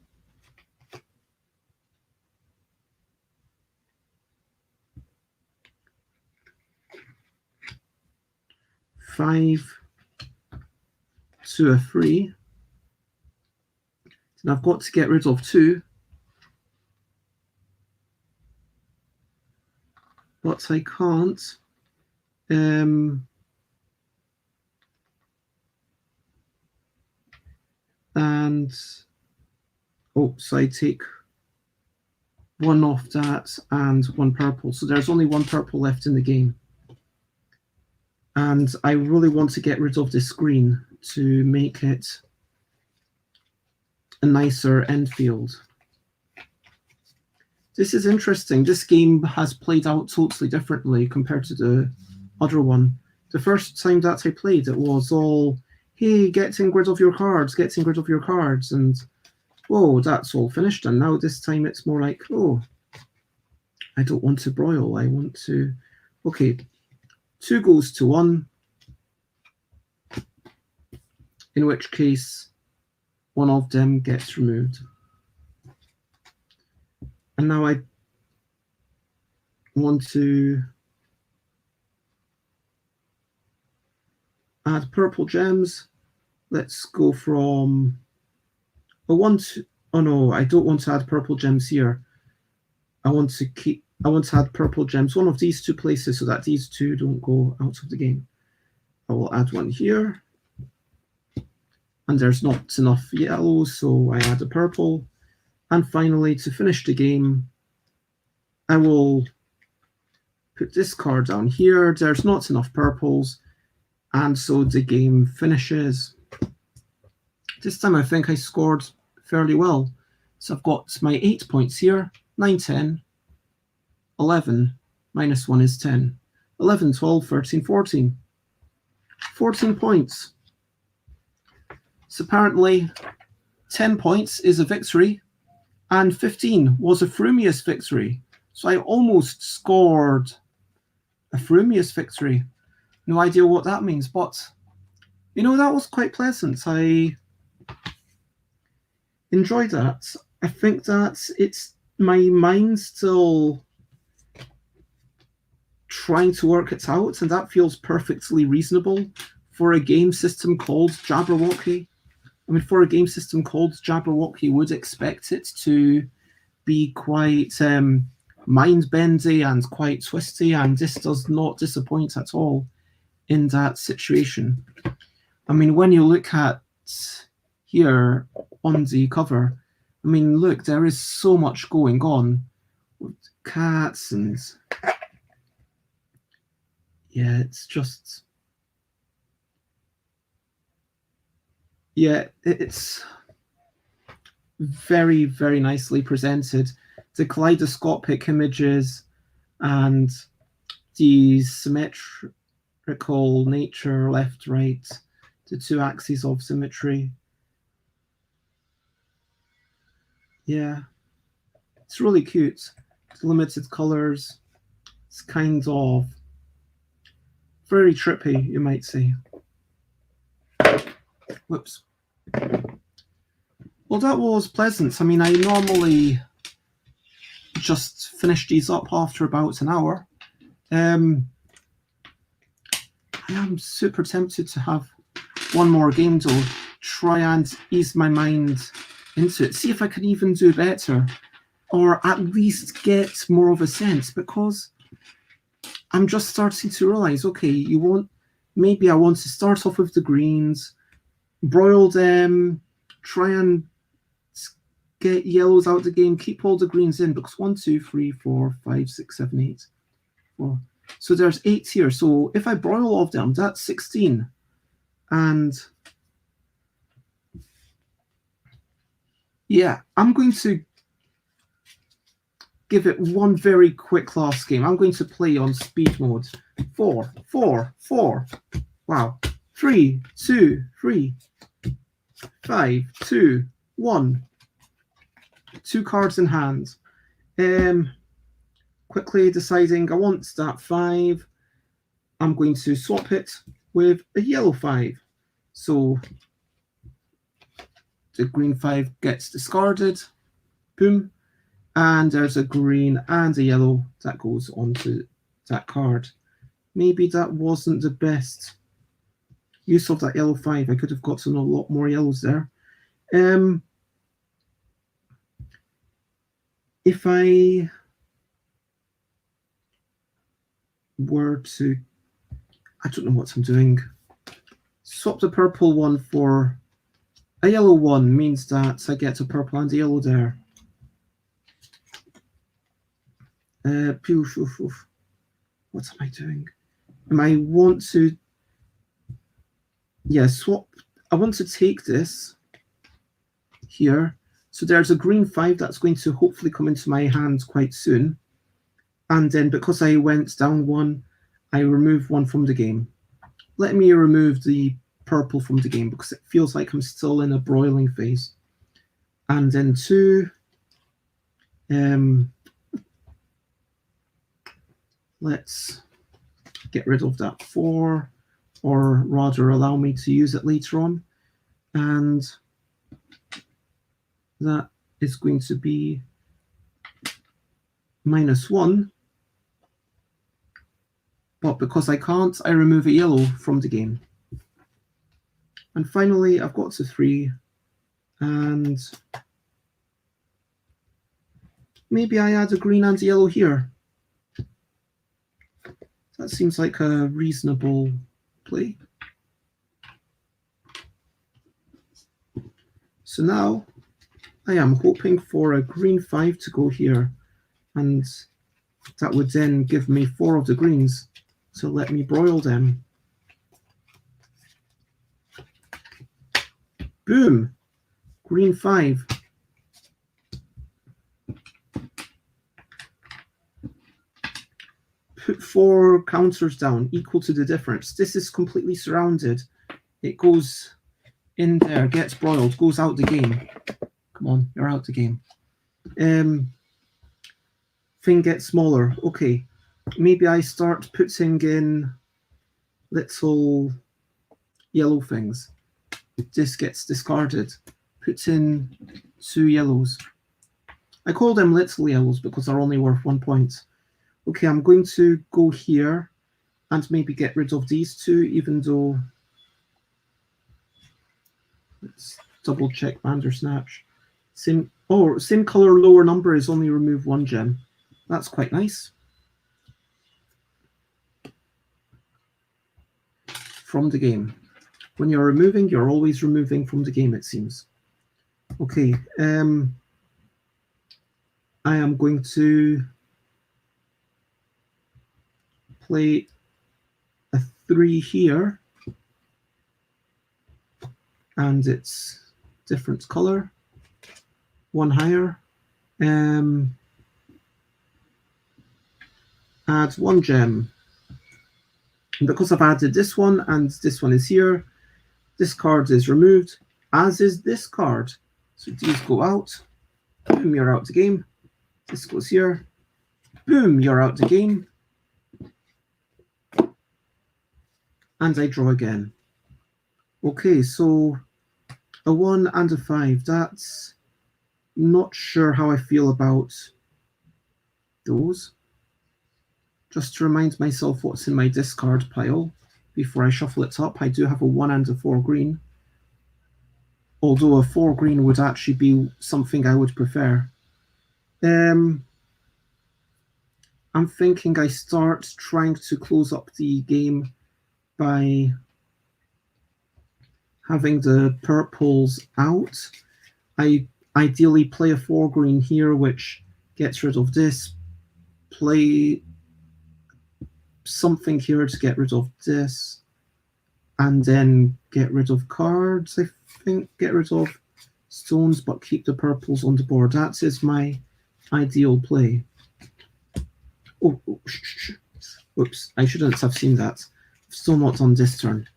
5 to a 3, then I've got to get rid of 2. But I can't. And oh, so I take 1 off that and 1 purple. So there's only 1 purple left in the game. And I really want to get rid of this green to make it a nicer end field. This is interesting. This game has played out totally differently compared to the other one. The first time that I played, it was all, hey, getting rid of your cards, getting rid of your cards, and whoa, that's all finished. And now this time it's more like, oh, I don't want to broil. I want to, okay, 2 goes to 1, in which case 1 of them gets removed. And now I want to add purple gems. Let's go from a 1 to, oh no, I don't want to add purple gems here. I want to add purple gems one of these 2 places so that these 2 don't go out of the game. I will add 1 here. And there's not enough yellow, so I add a purple. And finally, to finish the game, I will put this card down here. There's not enough purples, and so the game finishes. This time I think I scored fairly well. So I've got my 8 points here, 9, 10, 11, -1 is 10, 11, 12, 13, 14. 14 points. So apparently 10 points is a victory, and 15 was a frumious victory. So I almost scored a frumious victory. No idea what that means, but you know, that was quite pleasant. I enjoyed that. I think that it's my mind still trying to work it out, and that feels perfectly reasonable for a game system called Jabberwocky. I mean, for a game system called Jabberwocky, would expect it to be quite mind-bendy and quite twisty, and this does not disappoint at all in that situation. I mean, when you look at here on the cover, I mean, look, there is so much going on with cats and Yeah, it's just... Yeah, it's very, very nicely presented. The kaleidoscopic images and the symmetrical nature, left, right, the two axes of symmetry. Yeah, it's really cute. It's limited colors. It's kind of very trippy, you might say. Whoops. Well, that was pleasant. I mean, I normally just finish these up after about an hour. I am super tempted to have one more game though. Try and ease my mind into it. See if I can even do better, or at least get more of a sense, because I'm just starting to realize, okay, maybe I want to start off with the greens, broil them, try and get yellows out of the game, keep all the greens in, because 1, 2, 3, 4, 5, 6, 7, 8, 4. So there's 8 here. So if I broil all of them, that's 16. And yeah, I'm going to give it one very quick last game. I'm going to play on speed mode. 4, 4, 4. Wow. 3, 2, 3, 5, 2, 1. 2 cards in hand. Quickly deciding I want that 5. I'm going to swap it with a yellow 5. So the green 5 gets discarded. Boom. And there's a green and a yellow that goes onto that card. Maybe that wasn't the best use of that yellow 5. I could have gotten a lot more yellows there. If I were to... I don't know what I'm doing. Swap the purple one for a yellow one means that I get a purple and a yellow there. What am I doing? I want to... Yeah, swap. I want to take this here. So there's a green 5 that's going to hopefully come into my hand quite soon. And then because I went down 1, I remove 1 from the game. Let me remove the purple from the game because it feels like I'm still in a broiling phase. And then 2. Let's get rid of that 4, or rather allow me to use it later on. And that is going to be -1. But because I can't, I remove a yellow from the game. And finally, I've got to 3. And maybe I add a green and a yellow here. That seems like a reasonable play. So now I am hoping for a green 5 to go here. And that would then give me 4 of the greens to let me broil them. Boom! Green 5. Put 4 counters down equal to the difference. This is completely surrounded. It goes in there, gets broiled, goes out the game. Come on, you're out the game. Thing gets smaller. Okay, maybe I start putting in little yellow things. This gets discarded. Put in 2 yellows. I call them little yellows because they're only worth 1 point. Okay, I'm going to go here and maybe get rid of these 2, even though... Let's double check Bandersnatch. Same color, lower number is only remove 1 gem. That's quite nice. From the game. When you're removing, you're always removing from the game, it seems. Okay, I am going to play 3 here, and it's different color. 1 higher. Add 1 gem. And because I've added this one and this one is here, this card is removed, as is this card. So these go out. Boom, you're out the game. This goes here. Boom, you're out the game. And I draw again. Okay, so a 1 and a 5. That's not sure how I feel about those. Just to remind myself what's in my discard pile before I shuffle it up. I do have a 1 and a 4 green. Although a 4 green would actually be something I would prefer. I'm thinking I start trying to close up the game by having the purples out. I ideally play a 4 green here, which gets rid of this. Play something here to get rid of this. And then get rid of cards, I think. Get rid of stones, but keep the purples on the board. That is my ideal play. Oh, oops, I shouldn't have seen that. Still not on this turn.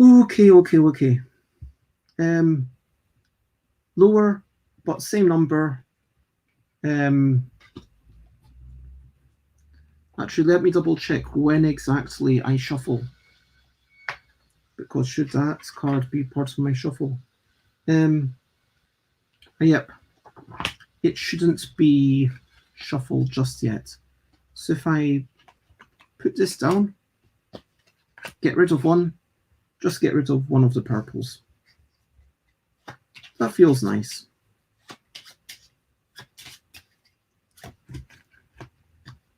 Okay. Lower, but same number. Actually, let me double check when exactly I shuffle. Because should that card be part of my shuffle? Yep. It shouldn't be shuffled just yet. So if I put this down, get rid of 1, just get rid of 1 of the purples. That feels nice.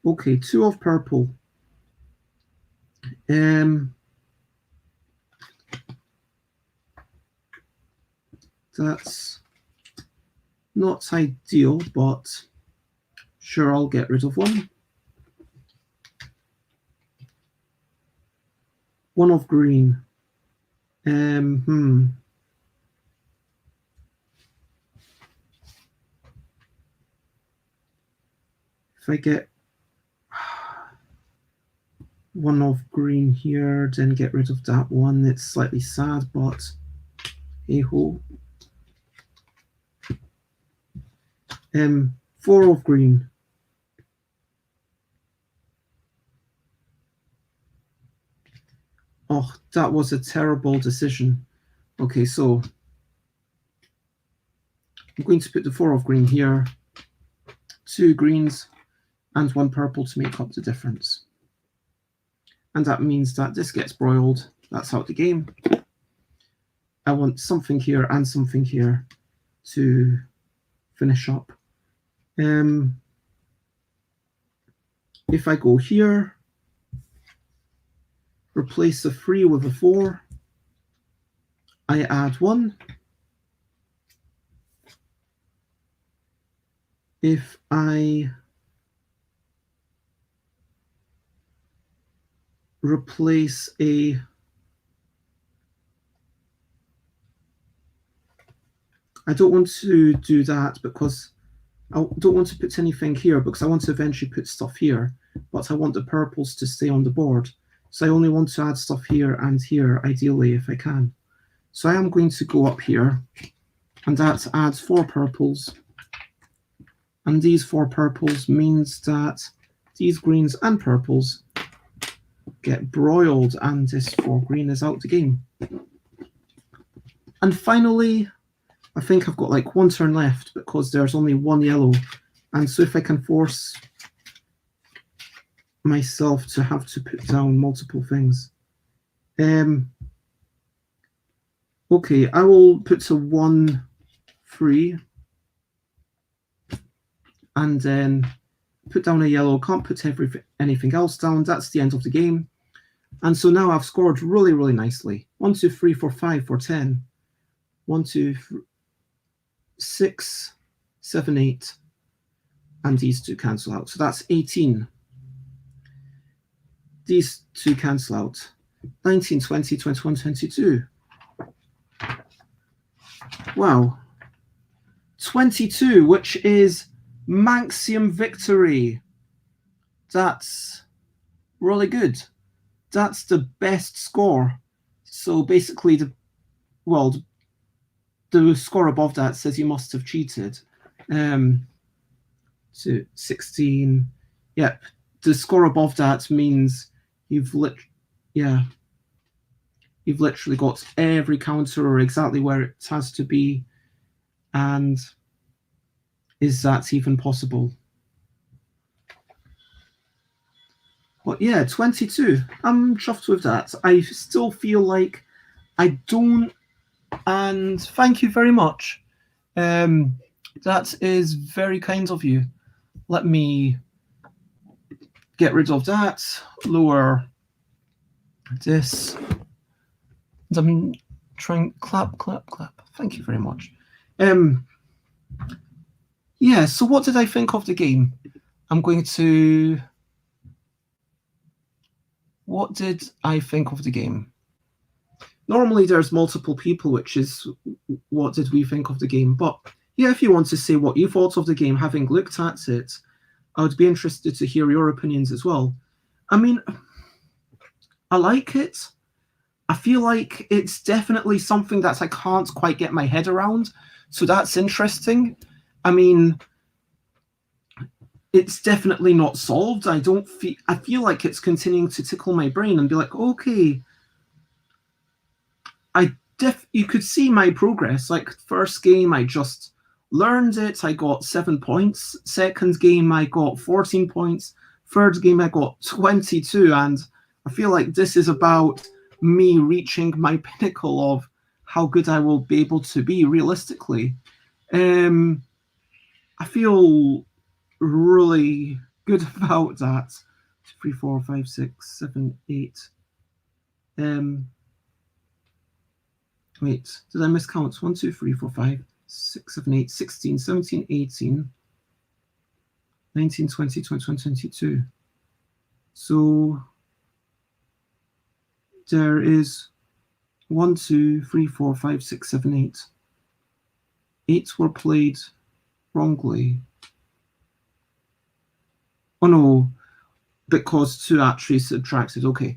Okay, 2 of purple. That's not ideal, but sure, I'll get rid of 1. 1 of green. If I get 1 of green here, then get rid of that one, it's slightly sad, but hey-ho. 4 of green. Oh, that was a terrible decision. Okay, so I'm going to put the 4 of green here, 2 greens, and 1 purple to make up the difference. And that means that this gets broiled. That's out the game. I want something here and something here to finish up. If I go here, replace a 3 with a 4, I add 1. If I replace a I don't want to do that because I don't want to put anything here because I want to eventually put stuff here, but I want the purples to stay on the board. So I only want to add stuff here and here, ideally, if I can. So I am going to go up here, and that adds 4 purples. And these 4 purples means that these greens and purples get broiled, and this 4 green is out the game. And finally, I think I've got like 1 turn left because there's only 1 yellow. And so if I can force myself to have to put down multiple things. Okay, I will put a 1 3 and then put down a yellow. Can't put anything else down. That's the end of the game. And so now I've scored really, really nicely. 1, 2, 3, 4, 5 for 10. 1, 2, 3, 6, 7, 8. And these 2 cancel out. So that's 18. these two cancel out. 19, 20, 21, 22. Wow. 22, which is Maximum Victory. That's really good. That's the best score. So basically, the score above that says you must have cheated. So 16. Yep. The score above that means you've literally got every counter or exactly where it has to be. And is that even possible? But yeah, 22. I'm chuffed with that. I still feel like I don't. And thank you very much. That is very kind of you. Let me get rid of that. Lower this. And I'm trying clap. Thank you very much. Yeah, so what did I think of the game? What did I think of the game? Normally there's multiple people, which is what did we think of the game? But yeah, if you want to say what you thought of the game, having looked at it, I would be interested to hear your opinions as well. I mean, I like it. I feel like it's definitely something that I can't quite get my head around. So that's interesting. I mean, it's definitely not solved. I feel like it's continuing to tickle my brain and be like, okay, you could see my progress. Like first game, I just learned it. I got 7 points. Second game, I got 14 points. Third game, I got 22. And I feel like this is about me reaching my pinnacle of how good I will be able to be realistically. I feel really good about that. 2, 3, 4, 5, 6, 7, 8. Wait, did I miscount? 1, 2, 3, 4, 5, 6, 7, 8, 16, 17, 18, 19, 20, 21, 22. So there is 1, 2, 3, 4, 5, 6, 7, 8. 8 were played wrongly. Oh no, because 2 actually subtracted. Okay.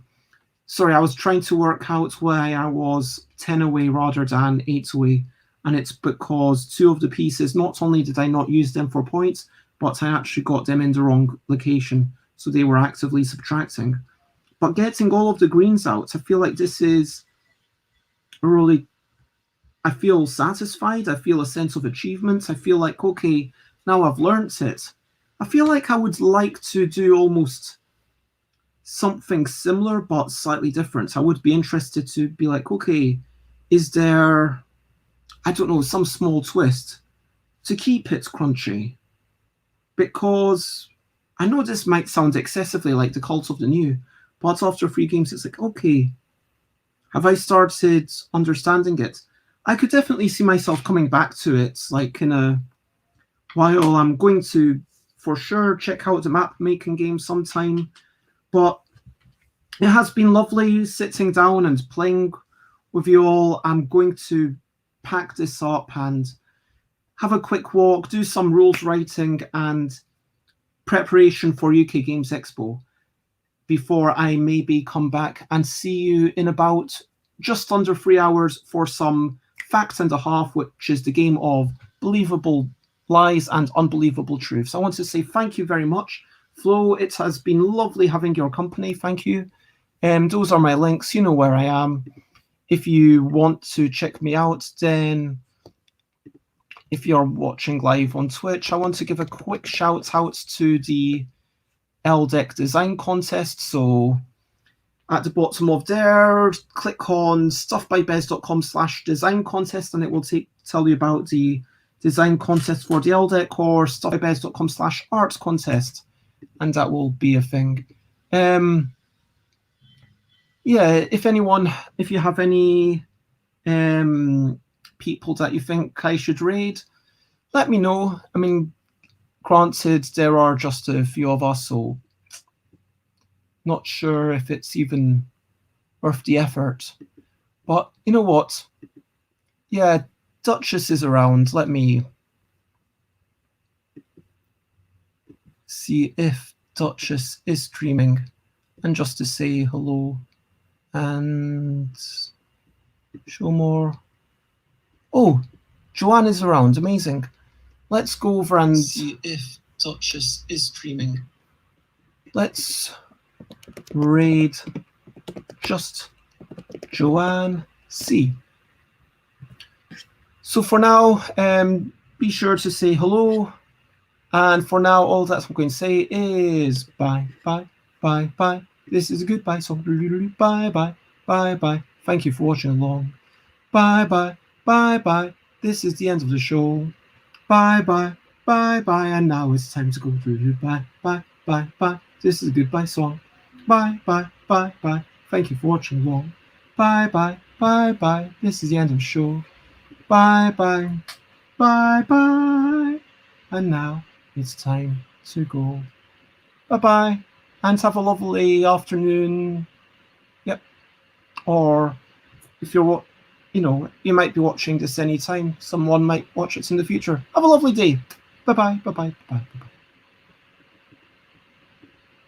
Sorry, I was trying to work out why I was 10 away rather than 8 away. And it's because 2 of the pieces, not only did I not use them for points, but I actually got them in the wrong location. So they were actively subtracting. But getting all of the greens out, I feel like this is really, I feel satisfied. I feel a sense of achievement. I feel like, okay, now I've learnt it. I feel like I would like to do almost something similar but slightly different. I would be interested to be like, okay, is there, I don't know, some small twist to keep it crunchy? Because I know this might sound excessively like the Cult of the New, but after 3 games, it's like, okay, have I started understanding it? I could definitely see myself coming back to it, like in a while. I'm going to, for sure, check out the map-making game sometime. But it has been lovely sitting down and playing with you all. I'm going to pack this up and have a quick walk, do some rules writing and preparation for UK Games Expo before I maybe come back and see you in about just under 3 hours for some Fact and a Half, which is the game of believable lies and unbelievable truths. I want to say thank you very much, Flo. It has been lovely having your company. Thank you. Those are my links. You know where I am. If you want to check me out, then if you're watching live on Twitch, I want to give a quick shout out to the LDEC design contest. So at the bottom of there, click on stuffbybez.com/design contest and it will tell you about the design contest for the LDEC, or stuffbybez.com/art contest, and that will be a thing. Yeah, if you have any people that you think I should raid, let me know. I mean, granted, there are just a few of us, so Not sure if it's even worth the effort. But you know what? Yeah, Duchess is around. Let me see if Duchess is streaming. And just to say hello and show more. Oh, Joanne is around. Amazing. Let's go over and see if Duchess is streaming. Let's raid just Joanne C. So for now, be sure to say hello. And for now, all that's I'm going to say is bye, bye, bye, bye. This is a goodbye song. Bye, bye, bye, bye. Thank you for watching along. Bye, bye, bye, bye. This is the end of the show. Bye, bye, bye, bye. And now it's time to go through. Bye, bye, bye, bye. This is a goodbye song. Bye, bye, bye, bye. Thank you for watching along. Bye, bye, bye, bye. This is the end of the show. Bye, bye, bye, bye. And now it's time to go. Bye-bye. And have a lovely afternoon. Yep. Or if you're, you might be watching this anytime. Someone might watch it in the future. Have a lovely day. Bye-bye. Bye-bye. Bye-bye.